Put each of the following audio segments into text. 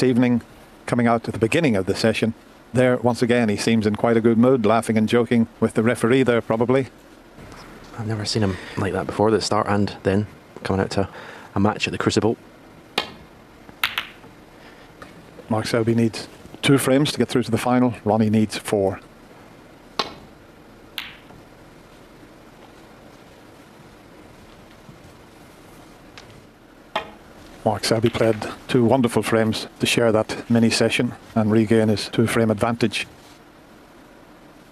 this evening, coming out at the beginning of the session. There, once again, he seems in quite a good mood, laughing and joking with the referee there, probably. I've never seen him like that before, the start and then coming out to a match at the Crucible. Mark Selby needs 2 frames to get through to the final. Ronnie needs 4. Mark Selby played 2 wonderful frames to share that mini session and regain his 2-frame advantage.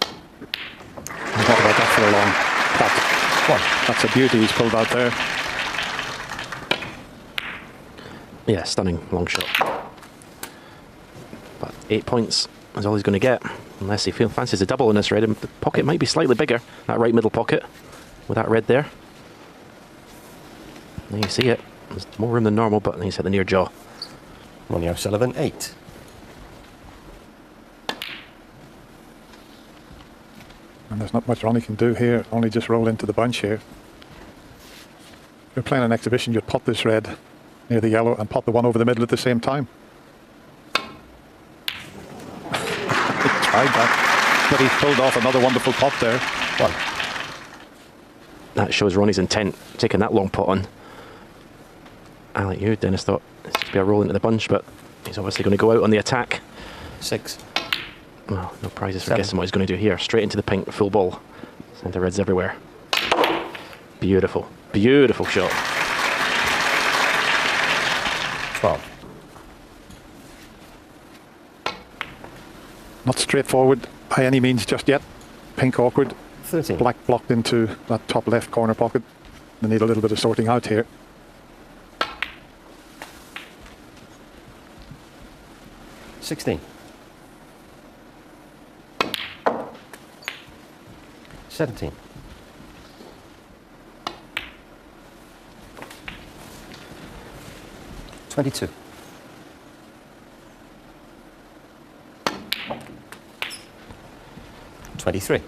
And what about that for a long pot? Well, that's a beauty he's pulled out there. Yeah, stunning long shot. But 8 points is all he's going to get, unless he fancies a double in this red. The pocket might be slightly bigger, that right middle pocket, with that red there. There you see it. There's more room than normal, but he's hit the near jaw. Ronnie O'Sullivan, 8. And there's not much Ronnie can do here, only just roll into the bunch here. If you're playing an exhibition, you'd pot this red near the yellow and pot the one over the middle at the same time. He tried that, but he pulled off another wonderful pot there. 1. That shows Ronnie's intent, taking that long pot on. I, like you, Dennis, thought this should be a roll into the bunch, but he's obviously going to go out on the attack. 6. Well, no prizes for 7. guessing what he's going to do here. Straight into the pink, full ball. Centre reds everywhere. Beautiful, beautiful shot. 12. Not straightforward by any means just yet. Pink awkward. 13. Black blocked into that top left corner pocket. They need a little bit of sorting out here. 16. 17. 22. 23.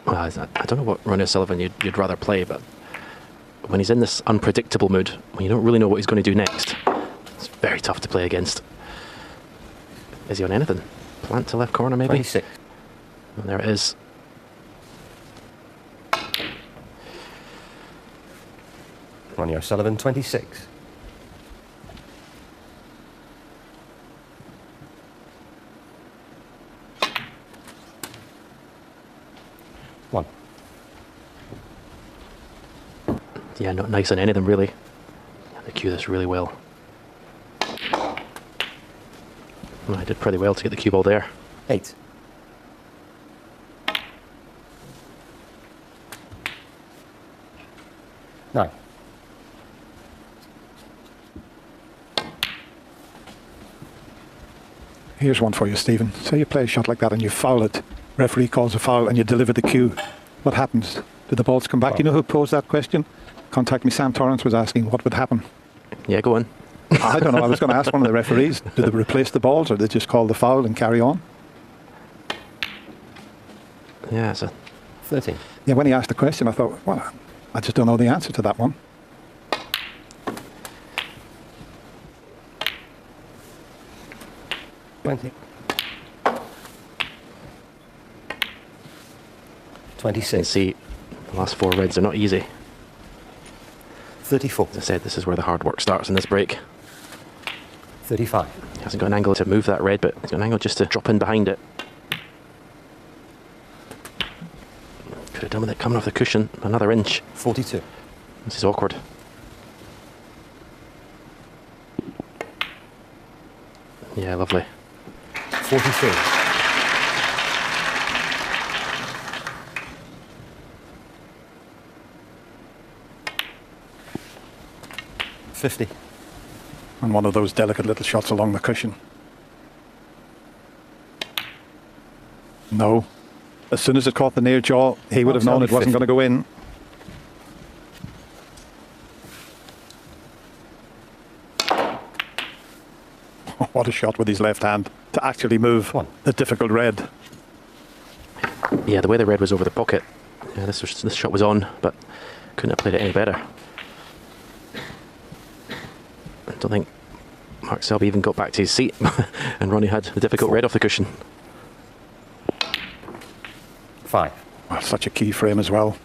Well, I don't know what Ronnie O'Sullivan you'd rather play, but when he's in this unpredictable mood, when you don't really know what he's going to do next, it's very tough to play against. Is he on anything? Plant to left corner, maybe? 26. And there it is. Ronnie O'Sullivan, 26. One. Yeah, not nice on anything, really. They cue this really well. Well, I did pretty well to get the cue ball there. 8. 9. Here's one for you, Stephen. Say you play a shot like that and you foul it. Referee calls a foul and you deliver the cue. What happens? Do the balls come back? You know who posed that question? Contact Me Sam Torrance was asking what would happen. Yeah, go on. I don't know. I was going to ask one of the referees. Do they replace the balls or do they just call the foul and carry on? Yeah, it's a 13. Yeah, when he asked the question, I thought, well, I just don't know the answer to that one. Twenty. 26. You can see the last 4 reds are not easy. 34. As I said, this is where the hard work starts in this break. 35. He hasn't got an angle to move that red, but he's got an angle just to drop in behind it. Could have done with it coming off the cushion another inch. 42. This is awkward. Yeah, lovely. 43. 50. And one of those delicate little shots along the cushion. No. As soon as it caught the near jaw, he would have known it wasn't going to go in. What a shot with his left hand to actually move the difficult red. Yeah, the way the red was over the pocket, yeah, this shot was on, but couldn't have played it any better. I don't think Mark Selby even got back to his seat and Ronnie had the difficult red off the cushion. 5. Well, such a key frame as well.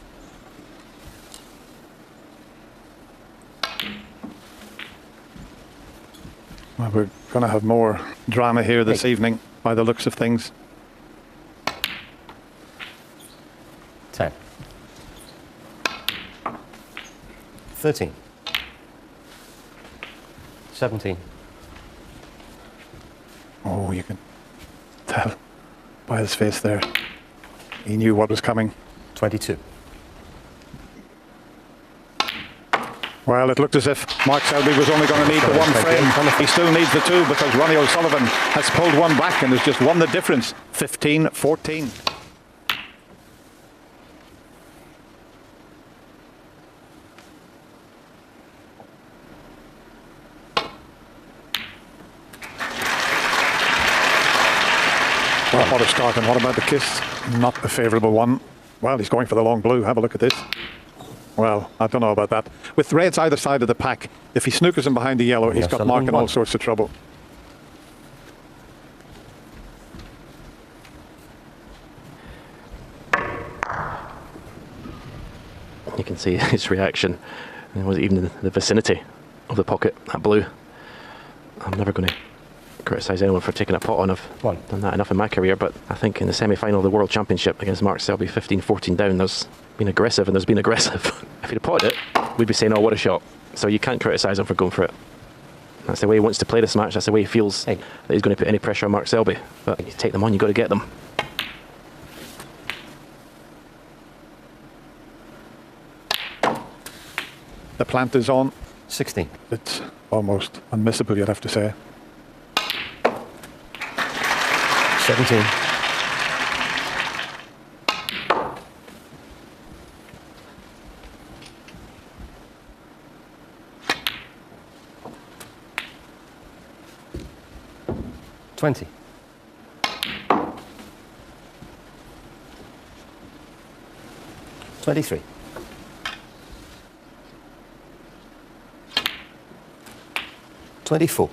Well, we're going to have more drama here this evening by the looks of things. 10. 13. 17. Oh, you can tell by his face there. He knew what was coming. 22. Well, it looked as if Mark Selby was only going to need the one frame. He still needs the two because Ronnie O'Sullivan has pulled one back and has just won the difference. 15-14. Well, what a start, and what about the kiss? Not a favourable one. Well, he's going for the long blue. Have a look at this. Well, I don't know about that. With reds either side of the pack, if he snookers him behind the yellow, he's got Mark in all sorts of trouble. You can see his reaction. It wasn't even in the vicinity of the pocket, that blue. I'm never going to criticise anyone for taking a pot on. I've done that enough in my career, but I think in the semi-final of the World Championship against Mark Selby, 15-14 down, there's been aggressive and there's been aggressive. If he'd have potted it, we'd be saying, oh, what a shot. So you can't criticise him for going for it. That's the way he wants to play this match. That's the way he feels that he's going to put any pressure on Mark Selby. But you take them on, you've got to get them. The plant is on. 16. It's almost unmissable, you'd have to say. 17. 20. 23. 24.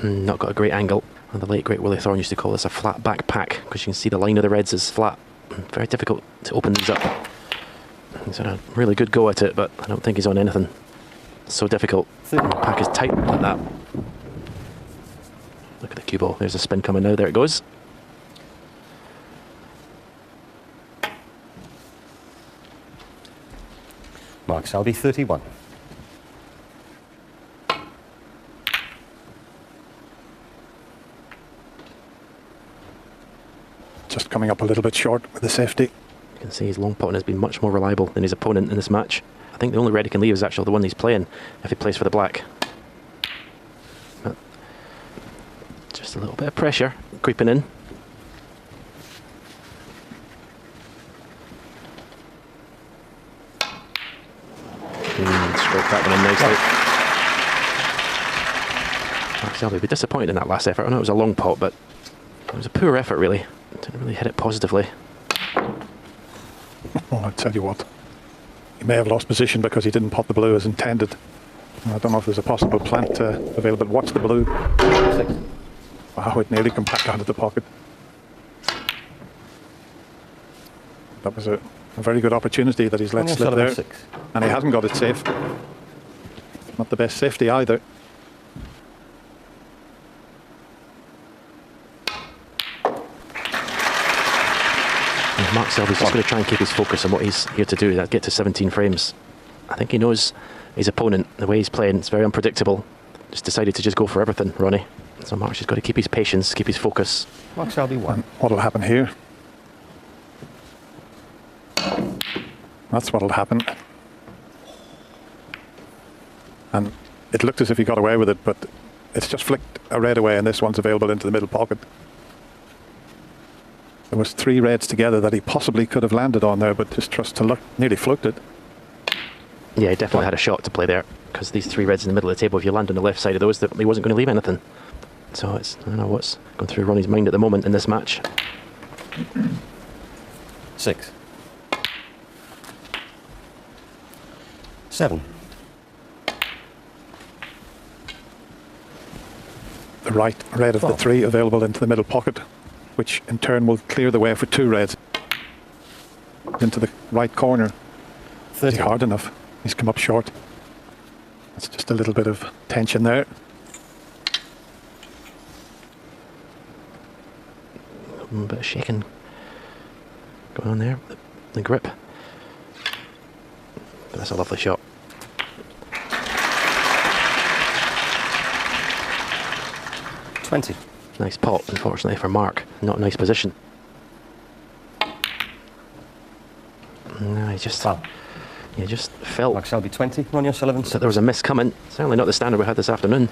Not got a great angle. And the late great Willie Thorne used to call this a flat back pack because you can see the line of the reds is flat. Very difficult to open these up. He's had a really good go at it, but I don't think he's on anything so difficult. The pack is tight like that. Look at the cue ball. There's a spin coming now. There it goes. Mark Selby, 31. Just coming up a little bit short with the safety. You can see his long potting has been much more reliable than his opponent in this match. I think the only red he can leave is actually the one he's playing if he plays for the black. But just a little bit of pressure creeping in. Stroked that one in nicely. Mark Selby would be disappointed in that last effort. I know it was a long pot, but it was a poor effort really. Didn't really hit it positively. Well, I tell you what, he may have lost position because he didn't pot the blue as intended. I don't know if there's a possible plant available. Watch the blue. Wow, it nearly come back out of the pocket. That was a very good opportunity that he's let slip there. And he hasn't got it safe. Not the best safety either. Mark Selby's just going to try and keep his focus on what he's here to do, that get to 17 frames. I think he knows his opponent, the way he's playing, it's very unpredictable. Just decided to just go for everything, Ronnie. So Mark's just got to keep his patience, keep his focus. Mark Selby, 1. What'll happen here? That's what'll happen. And it looked as if he got away with it, but it's just flicked a red away, and this one's available into the middle pocket. There was 3 reds together that he possibly could have landed on there, but just trust to luck, nearly fluked it. Yeah, he definitely had a shot to play there, because these 3 reds in the middle of the table, if you land on the left side of those, he wasn't going to leave anything. So it's, I don't know what's going through Ronnie's mind at the moment in this match. 6. 7. the right red of the 3 available into the middle pocket, which in turn will clear the way for 2 reds into the right corner. Is 30. he hard enough? He's come up short. That's just a little bit of tension there. A bit of shaking going on there. The grip. But that's a lovely shot. Nice pot, unfortunately, for Mark. Not a nice position. No, he just... Foul. Yeah, just felt Mark Selby 20, Ronnie O'Sullivan that there was a miss coming. Certainly not the standard we had this afternoon.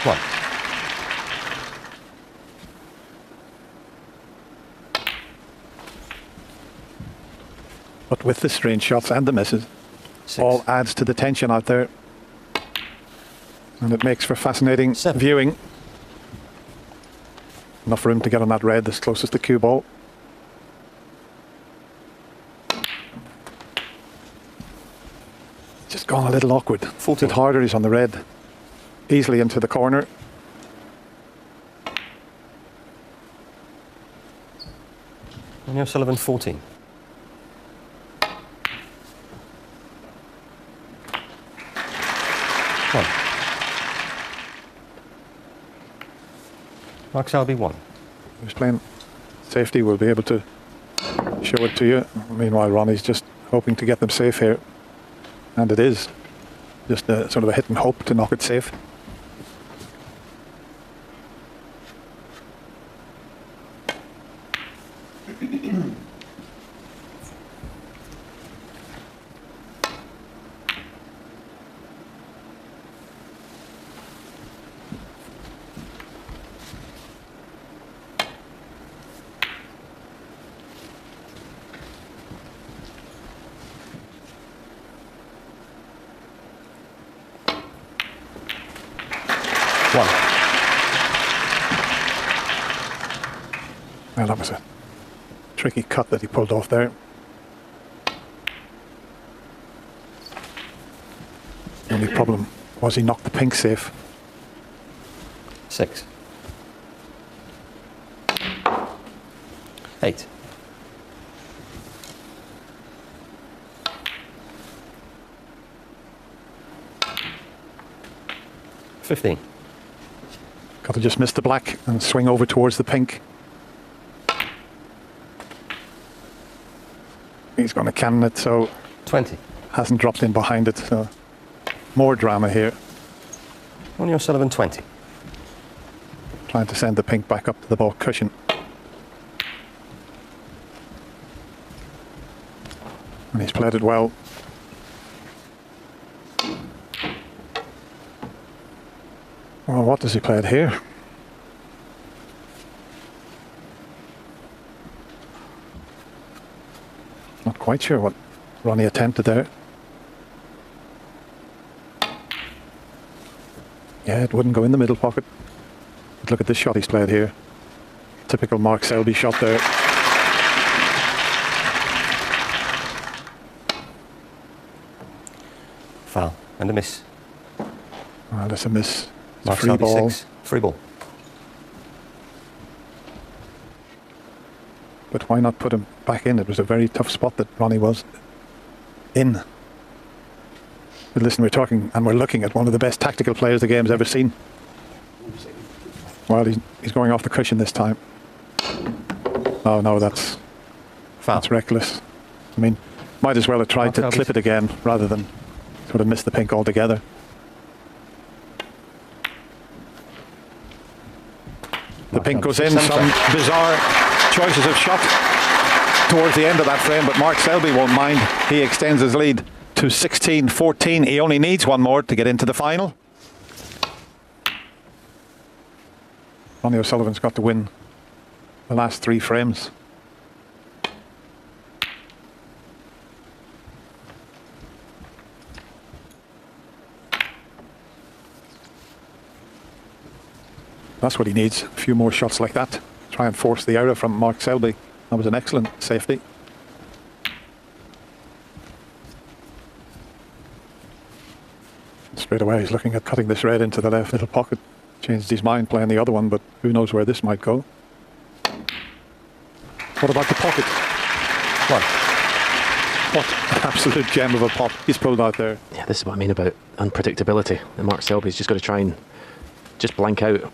1. But with the strange shots and the misses, 6. all adds to the tension out there. And it makes for fascinating 7. viewing. Enough room to get on that red that's closest to cue ball. Just gone a little awkward. 14. A bit harder, he's on the red. Easily into the corner. Ronnie O'Sullivan 14. Mark Selby 1. Who's playing safety will be able to show it to you. Meanwhile, Ronnie's just hoping to get them safe here. And it is. Just a sort of a hit and hope to knock it safe. Well, that was a tricky cut that he pulled off there. The only problem was he knocked the pink safe. 6. 8. 15. Got to just miss the black and swing over towards the pink. He's going to cannon it, so 20. hasn't dropped in behind it. So more drama here. Ronnie O'Sullivan 20. Trying to send the pink back up to the ball cushion. And he's played it well. Well, what does he play it here? Not quite sure what Ronnie attempted there. Yeah, it wouldn't go in the middle pocket. But look at this shot he's played here. Typical Mark Selby shot there. Foul. And a miss. Well, that's a miss. It's a Mark free Selby ball. 6. Free ball. But why not put him back in? It was a very tough spot that Ronnie was in. But listen, we're talking and we're looking at one of the best tactical players the game's ever seen. Well, he's going off the cushion this time. Oh no, that's Foul. reckless. I mean, might as well have tried to Mark clip it again rather than sort of miss the pink altogether. The pink goes in. Some bizarre choices of shot towards the end of that frame, but Mark Selby won't mind. He extends his lead to 16-14. He only needs one more to get into the final. Ronnie O'Sullivan's got to win the last 3 frames. That's what he needs. A few more shots like that. Try and force the error from Mark Selby. That was an excellent safety. Straight away, he's looking at cutting this red into the left little pocket. Changed his mind playing the other one, but who knows where this might go. What about the pocket? One. What an absolute gem of a pot he's pulled out there. Yeah, this is what I mean about unpredictability. And Mark Selby's just got to try and just blank out